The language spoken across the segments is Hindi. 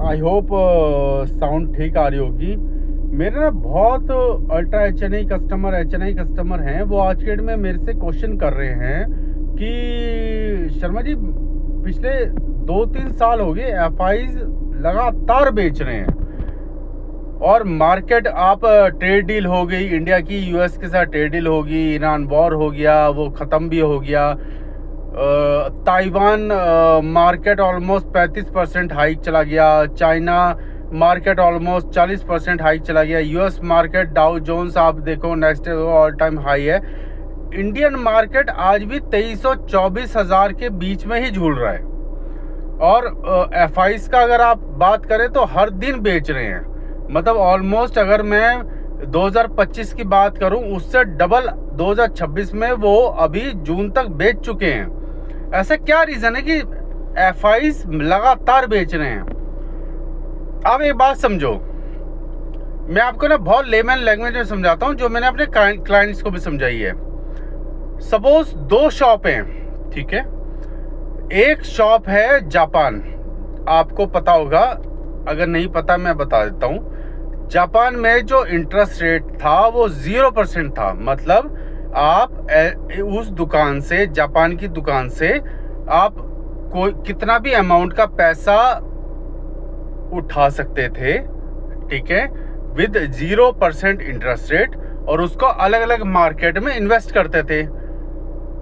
आई होप साउंड ठीक आ रही होगी। मेरे ना बहुत अल्ट्रा एच एन आई कस्टमर हैं, वो आज के डेट में मेरे से क्वेश्चन कर रहे हैं कि शर्मा जी पिछले 2-3 साल हो गए एफआईज लगातार बेच रहे हैं और मार्केट आप ट्रेड डील हो गई इंडिया की, यूएस के साथ ट्रेड डील होगी, ईरान वॉर हो गया, वो ख़त्म भी हो गया। ताइवान मार्केट ऑलमोस्ट 35% हाइक चला गया, चाइना मार्केट ऑलमोस्ट 40% हाइक चला गया, यूएस मार्केट डाउ जोन्स आप देखो नेक्स्ट ऑल टाइम हाई है। इंडियन मार्केट आज भी 23-24 हज़ार के बीच में ही झूल रहा है और एफआईज का अगर आप बात करें तो हर दिन बेच रहे हैं। मतलब ऑलमोस्ट अगर मैं 2025 की बात करूं उससे डबल 2026 में वो अभी जून तक बेच चुके हैं। ऐसा क्या रीज़न है कि एफआईज लगातार बेच रहे हैं? आप एक बात समझो, मैं आपको ना बहुत लेमन लैंग्वेज में समझाता हूं जो मैंने अपने क्लाइंट्स को भी समझाई है। सपोज 2 शॉप हैं, ठीक है। एक शॉप है जापान, आपको पता होगा, अगर नहीं पता मैं बता देता हूँ। जापान में जो इंटरेस्ट रेट था वो 0% था। मतलब आप उस दुकान से, जापान की दुकान से आप कोई कितना भी अमाउंट का पैसा उठा सकते थे, ठीक है, विद 0% इंटरेस्ट रेट, और उसको अलग अलग मार्केट में इन्वेस्ट करते थे।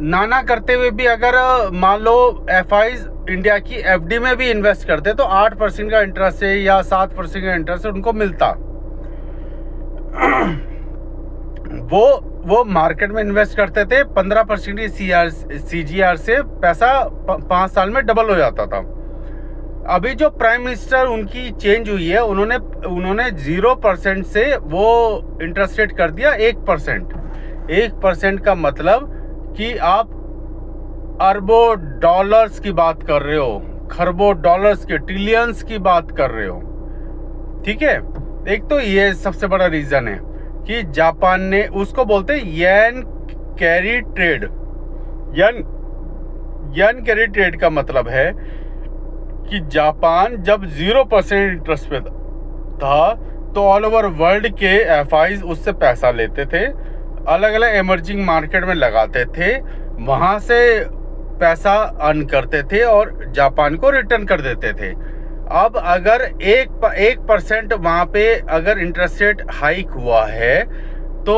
नाना करते हुए भी अगर मान लो एफआईज इंडिया की एफडी में भी इन्वेस्ट करते तो 8% का इंटरेस्ट है या 7% का इंटरेस्ट उनको मिलता। वो मार्केट में इन्वेस्ट करते थे, 15% की सीजीआर से पैसा 5 साल में डबल हो जाता था। अभी जो प्राइम मिनिस्टर उनकी चेंज हुई है, उन्होंने 0% से वो इंटरेस्ट रेट कर दिया 1%। 1% का मतलब कि आप अरबों डॉलर्स की बात कर रहे हो, खरबों डॉलर्स के, ट्रिलियंस की बात कर रहे हो, ठीक है। एक तो ये सबसे बड़ा रीजन है कि जापान ने, उसको बोलते हैं येन कैरी ट्रेड। येन कैरी ट्रेड का मतलब है कि जापान जब 0% इंटरेस्ट पे था तो ऑल ओवर वर्ल्ड के एफआईज उससे पैसा लेते थे, अलग अलग एमर्जिंग मार्केट में लगाते थे, वहाँ से पैसा अर्न करते थे और जापान को रिटर्न कर देते थे। अब अगर 1% वहाँ पे अगर इंटरेस्ट रेट हाइक हुआ है तो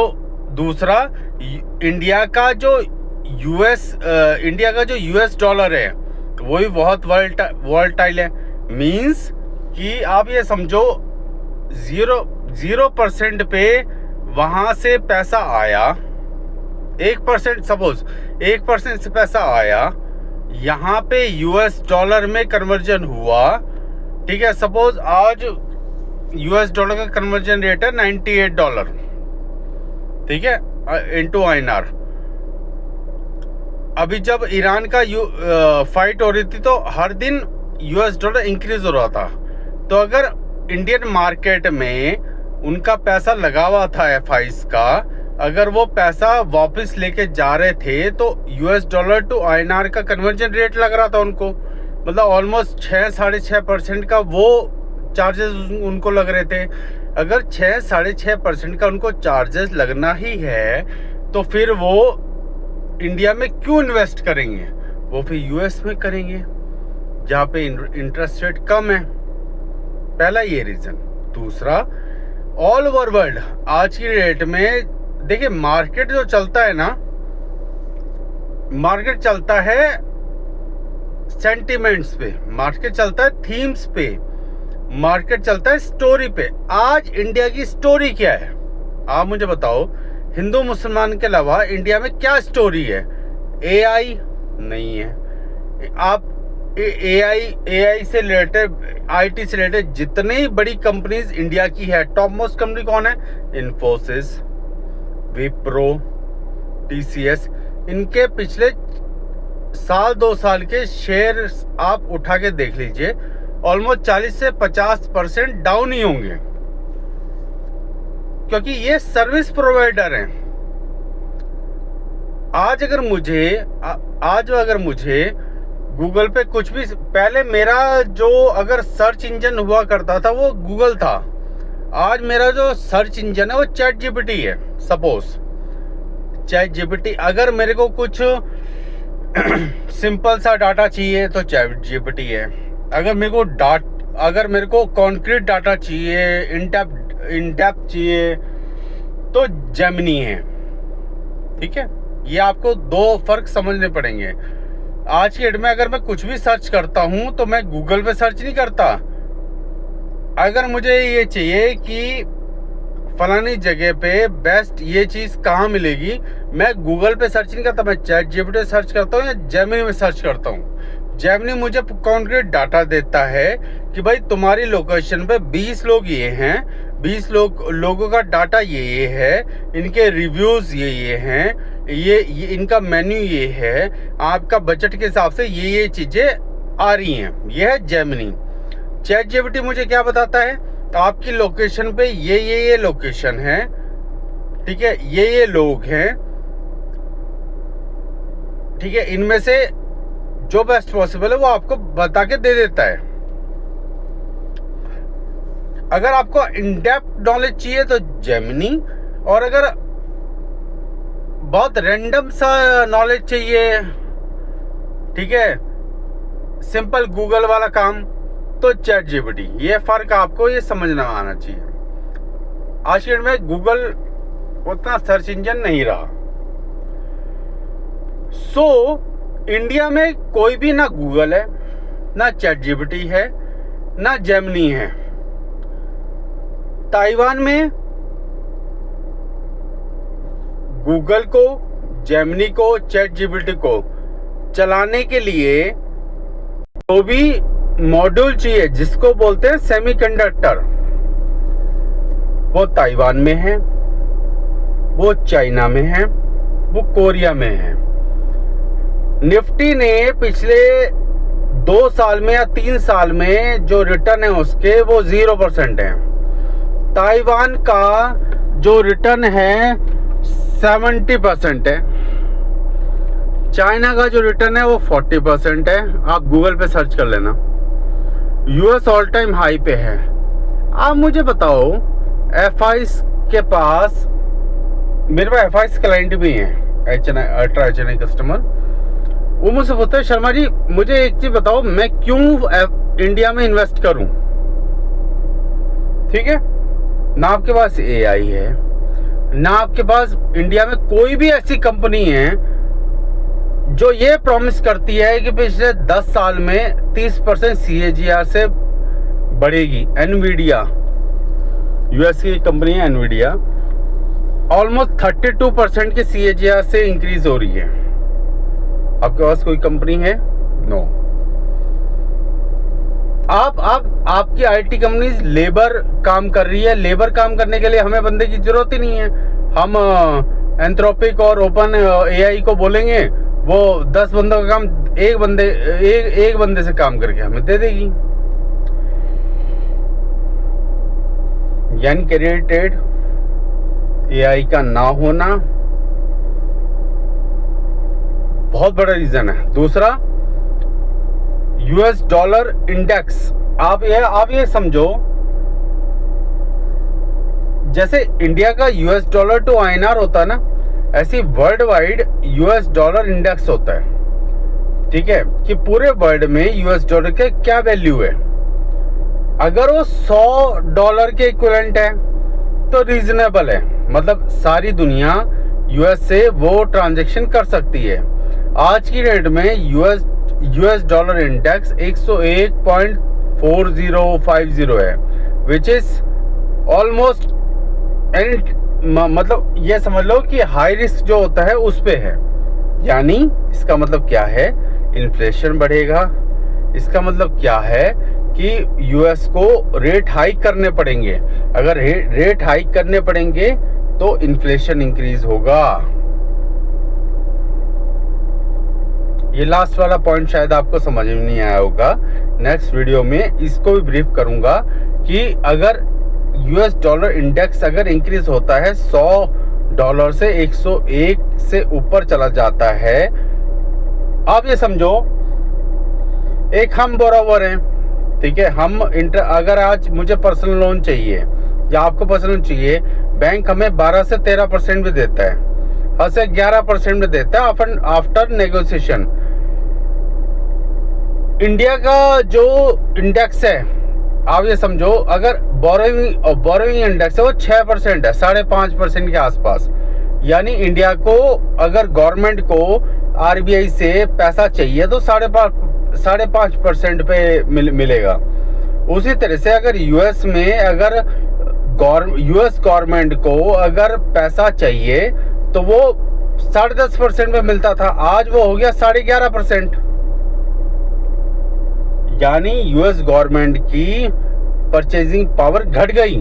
दूसरा इंडिया का जो यूएस डॉलर है वो भी बहुत वोलेटाइल है। मीन्स कि आप ये समझो 0% पे वहाँ से पैसा आया, 1% सपोज 1% से पैसा आया, यहाँ पे यूएस डॉलर में कन्वर्जन हुआ, ठीक है। सपोज आज यूएस डॉलर का कन्वर्जन रेट है $98, ठीक है, इनटू INR। अभी जब ईरान का फाइट हो रही थी तो हर दिन यूएस डॉलर इंक्रीज हो रहा था। तो अगर इंडियन मार्केट में उनका पैसा लगा हुआ था एफआईज का, अगर वो पैसा वापस लेके जा रहे थे तो यूएस डॉलर टू INR का कन्वर्जन रेट लग रहा था उनको। मतलब ऑलमोस्ट 6-6.5% का वो चार्जेस उनको लग रहे थे। अगर 6-6.5% का उनको चार्जेस लगना ही है तो फिर वो इंडिया में क्यों इन्वेस्ट करेंगे? वो फिर यूएस में करेंगे जहाँ पे इंटरेस्ट रेट कम है। पहला ये रीज़न। दूसरा, ऑल ओवर वर्ल्ड आज की डेट में देखिए, मार्केट जो चलता है ना, मार्केट चलता है सेंटिमेंट्स पे, मार्केट चलता है थीम्स पे, मार्केट चलता है स्टोरी पे। आज इंडिया की स्टोरी क्या है? आप मुझे बताओ। हिंदू मुसलमान के अलावा इंडिया में क्या स्टोरी है? एआई नहीं है। आप एआई से रिलेटेड, आईटी से रिलेटेड जितनी बड़ी कंपनीज इंडिया की है, टॉप मोस्ट कंपनी कौन है? इन्फोसिस, विप्रो, टीसीएस। इनके पिछले 2 साल के शेयर आप उठा के देख लीजिए, ऑलमोस्ट 40 से 50% डाउन ही होंगे, क्योंकि ये सर्विस प्रोवाइडर हैं। आज अगर मुझे गूगल पे कुछ भी, पहले मेरा जो अगर सर्च इंजन हुआ करता था वो गूगल था। आज मेरा जो सर्च इंजन है वो चैट जीपीटी है। सपोज चैट जीपीटी, अगर मेरे को कुछ सिंपल सा डाटा चाहिए तो चैट जीपीटी है। अगर मेरे को कॉन्क्रीट डाटा चाहिए, इन डेप्थ चाहिए तो जेमिनी है। ठीक है, ये आपको दो फर्क समझने पड़ेंगे। आज की डेट में अगर मैं कुछ भी सर्च करता हूं तो मैं गूगल पे सर्च नहीं करता। अगर मुझे ये चाहिए कि फलानी जगह पे बेस्ट ये चीज़ कहाँ मिलेगी, मैं गूगल पे सर्च नहीं करता, मैं चैट जीपीटी सर्च करता हूँ या जेमिनी में सर्च करता हूँ। जेमिनी मुझे कॉन्क्रीट डाटा देता है कि भाई तुम्हारी लोकेशन पे 20 लोग ये हैं, 20 लोगों का डाटा ये है, इनके रिव्यूज़ ये हैं, ये इनका मेन्यू ये है, आपका बजट के हिसाब से ये चीज़ें आ रही हैं। ये है जेमिनी। चैट जीपीटी मुझे क्या बताता है, तो आपकी लोकेशन पे ये लोकेशन है, ठीक है, ये लोग हैं, ठीक है, इनमें से जो बेस्ट पॉसिबल है वो आपको बता के दे देता है। अगर आपको इन डेप्थ नॉलेज चाहिए तो जेमिनी, और अगर बहुत रैंडम सा नॉलेज चाहिए, ठीक है, सिंपल गूगल वाला काम, तो चैट जीपीटी। ये फर्क आपको ये समझना आना चाहिए। आज के डेट में गूगल उतना सर्च इंजन नहीं रहा। इंडिया में कोई भी ना गूगल है, ना चैट जीपीटी है, ना जेमिनी है। ताइवान में गूगल को, जेमिनी को, चैट जीपीटी को चलाने के लिए तो भी मॉड्यूल चाहिए, जिसको बोलते हैं सेमीकंडक्टर, वो ताइवान में है, वो चाइना में है, वो कोरिया में है। निफ्टी ने पिछले 2 साल में या 3 साल में जो रिटर्न है उसके वो 0% है। ताइवान का जो रिटर्न है 70% है। चाइना का जो रिटर्न है वो 40% है। आप गूगल पे सर्च कर लेना। यूएस ऑल टाइम हाई पे है। आप मुझे बताओ, एफआईस के पास, मेरे पास एफआईस क्लाइंट भी हैं, एचएनआई, अल्ट्रा एचएनआई कस्टमर, वो मुझसे पूछते हैं शर्मा जी मुझे एक चीज बताओ, मैं क्यों इंडिया में इन्वेस्ट करूं? ठीक है, ना आपके पास एआई है, ना आपके पास इंडिया में कोई भी ऐसी कंपनी है जो ये प्रॉमिस करती है कि पिछले 10 साल में 30% CAGR से बढ़ेगी। एनवीडिया, यूएस की कंपनी है एनवीडिया, ऑलमोस्ट 32% के CAGR से इंक्रीज हो रही है। आपके पास कोई कंपनी है? नो। आपकी आईटी कंपनी लेबर काम कर रही है। लेबर काम करने के लिए हमें बंदे की जरूरत ही नहीं है। हम एंथ्रोपिक और ओपन एआई को बोलेंगे, वो 10 बंदों का काम एक बंदे से काम करके हमें दे देगी। यानी क्रेडिटेड एआई का ना होना बहुत बड़ा रीजन है। दूसरा, यूएस डॉलर इंडेक्स। आप ये समझो, जैसे इंडिया का यूएस डॉलर टू आईएनआर होता है ना, ऐसी world wide US dollar index होता है। ठीक है, कि पूरे वर्ल्ड में यूएस डॉलर के क्या वैल्यू है। अगर वो $100 के इक्विवेलेंट है तो रीजनेबल है, मतलब सारी दुनिया यूएस से वो ट्रांजैक्शन कर सकती है। आज की डेट में यूएस डॉलर इंडेक्स 101.4050 है, विच इज ऑलमोस्ट, मतलब ये समझ लो कि हाई रिस्क जो होता है उस पे है। यानी इसका मतलब क्या है, इन्फ्लेशन बढ़ेगा। इसका मतलब क्या है कि यूएस को रेट हाइक करने पड़ेंगे। अगर रेट हाइक करने पड़ेंगे तो इन्फ्लेशन इंक्रीज होगा। ये लास्ट वाला पॉइंट शायद आपको समझ में नहीं आया होगा। नेक्स्ट वीडियो में इसको भी ब्रीफ करूंगा कि अगर यूएस डॉलर इंडेक्स अगर इंक्रीज होता है $100 से 101 से ऊपर चला जाता है, आप ये समझो एक हम बोरोवर हैं, ठीक है। हम अगर आज मुझे पर्सनल लोन चाहिए या आपको पर्सनल लोन चाहिए, बैंक हमें 12 से 13% भी देता है, हद से 11% भी देता है आफ्टर नेगोशिएशन। इंडिया का जो इंडेक्स है, आप ये समझो, अगर बोरोइंग इंडेक्स है वो 6% है, 5.5% के आसपास। यानी इंडिया को अगर गवर्नमेंट को आरबीआई से पैसा चाहिए तो 5.5% पे मिलेगा। उसी तरह से अगर यूएस में अगर यूएस गवर्नमेंट को अगर पैसा चाहिए तो वो 10.5% पे मिलता था, आज वो हो गया 11.5%। यानी यूएस गवर्नमेंट की परचेजिंग पावर घट गई।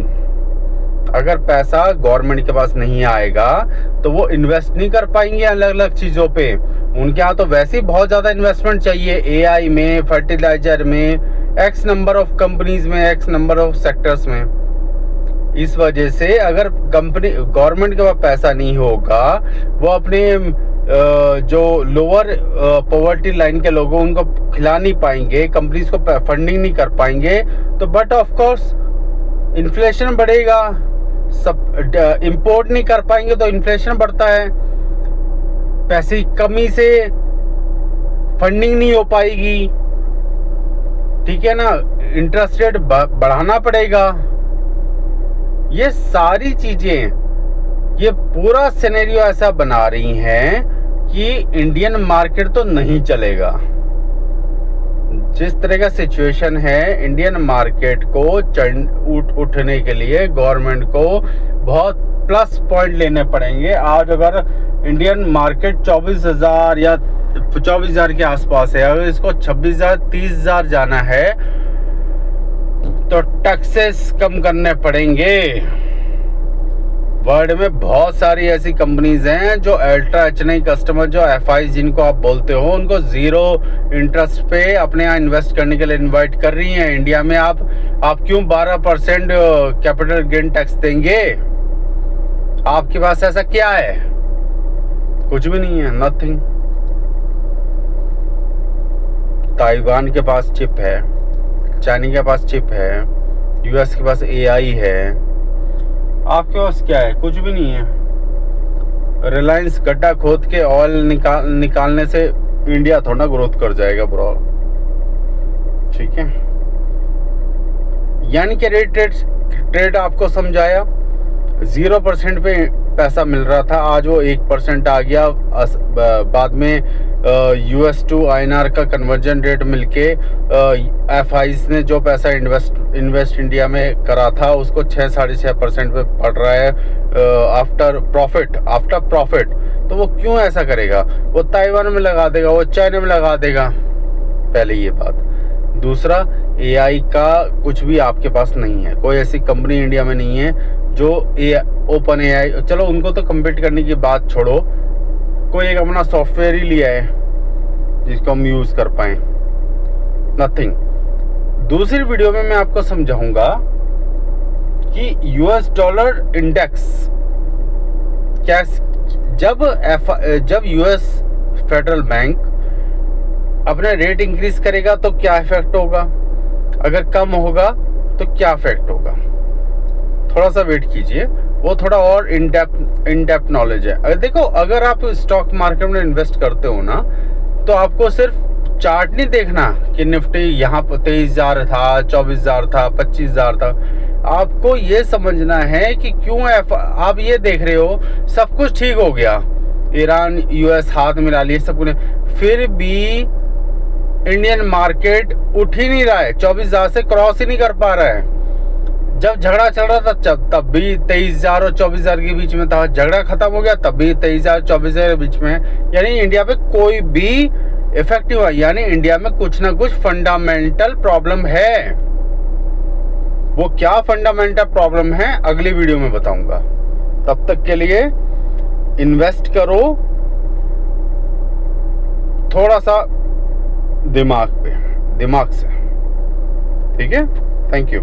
अगर पैसा गवर्नमेंट के पास नहीं आएगा तो वो इन्वेस्ट नहीं कर पाएंगे अलग अलग चीज़ों पे। उनके यहाँ तो वैसे ही बहुत ज़्यादा इन्वेस्टमेंट चाहिए, एआई में, फर्टिलाइजर में, एक्स नंबर ऑफ कंपनीज में, एक्स नंबर ऑफ सेक्टर्स में। इस वजह से अगर गवर्नमेंट के पास पैसा नहीं होगा, वो अपने जो लोअर पॉवर्टी लाइन के लोगों उनको खिला नहीं पाएंगे, कंपनीज को फंडिंग नहीं कर पाएंगे, तो बट ऑफ कोर्स इन्फ्लेशन बढ़ेगा। सब इंपोर्ट नहीं कर पाएंगे तो इन्फ्लेशन बढ़ता है, पैसे की कमी से फंडिंग नहीं हो पाएगी, ठीक है ना, इंटरेस्ट रेट बढ़ाना पड़ेगा। ये सारी चीजें, ये पूरा सिनेरियो ऐसा बना रही हैं कि इंडियन मार्केट तो नहीं चलेगा। जिस तरह का सिचुएशन है, इंडियन मार्केट को उठने के लिए गवर्नमेंट को बहुत प्लस पॉइंट लेने पड़ेंगे। आज अगर इंडियन मार्केट 24,000 या 24,000 के आसपास है, अगर इसको 26,000 30,000 जाना है तो टैक्सेस कम करने पड़ेंगे। वर्ल्ड में बहुत सारी ऐसी कंपनीज हैं जो अल्ट्रा एचएनआई कस्टमर, जो एफआई जिनको आप बोलते हो, उनको 0 इंटरेस्ट पे अपने यहाँ इन्वेस्ट करने के लिए इनवाइट कर रही हैं। इंडिया में आप क्यों 12% कैपिटल गेन टैक्स देंगे? आपके पास ऐसा क्या है? कुछ भी नहीं है, नथिंग। ताइवान के पास चिप है, चाइना के पास चिप है, यूएस के पास एआई है, आपके पास क्या है? कुछ भी नहीं है। रिलायंस गड्ढा खोद के ऑयल निकालने से इंडिया थोड़ा ग्रोथ कर जाएगा ब्रो, ठीक है। यानी कि ट्रेड आपको समझाया, 0% पे पैसा मिल रहा था, आज वो 1% आ गया। बाद में US to INR का कन्वर्जन रेट मिलके एफआईज ने जो पैसा इन्वेस्ट इंडिया में करा था उसको 6-6.5% पे पड़ रहा है आफ्टर प्रॉफिट। तो वो क्यों ऐसा करेगा? वो ताइवान में लगा देगा, वो चाइना में लगा देगा, पहले ये बात। दूसरा, एआई का कुछ भी आपके पास नहीं है, कोई ऐसी कंपनी इंडिया में नहीं है जो ओपन एआई, चलो उनको तो कम्पीट करने की बात छोड़ो, कोई एक अपना सॉफ्टवेयर ही लिया है जिसको हम यूज कर पाए, नथिंग। दूसरी वीडियो में मैं आपको समझाऊंगा कि यूएस डॉलर इंडेक्स क्या, जब यूएस फेडरल बैंक अपना रेट इंक्रीज करेगा तो क्या इफेक्ट होगा, अगर कम होगा तो क्या इफेक्ट होगा। थोड़ा सा वेट कीजिए, वो थोड़ा और इन डेप्थ नॉलेज है। देखो, अगर आप स्टॉक मार्केट में इन्वेस्ट करते हो ना, तो आपको सिर्फ चार्ट नहीं देखना कि निफ्टी यहाँ पर 23,000 था, 24,000 था, 25,000 था। आपको ये समझना है कि क्यों आप ये देख रहे हो सब कुछ ठीक हो गया, ईरान यूएस हाथ मिला लिए सब कुछ, फिर भी इंडियन मार्केट उठ ही नहीं रहा है, 24,000 से क्रॉस ही नहीं कर पा रहा है। जब झगड़ा चल रहा था तब भी 23,000 और 24,000 के बीच में था, झगड़ा खत्म हो गया तब भी 23,000 24,000 के बीच में। यानी इंडिया पे कोई भी इफेक्ट हुआ, यानी इंडिया में कुछ ना कुछ फंडामेंटल प्रॉब्लम है। वो क्या फंडामेंटल प्रॉब्लम है अगली वीडियो में बताऊंगा। तब तक के लिए इन्वेस्ट करो थोड़ा सा दिमाग से, ठीक है। Thank you.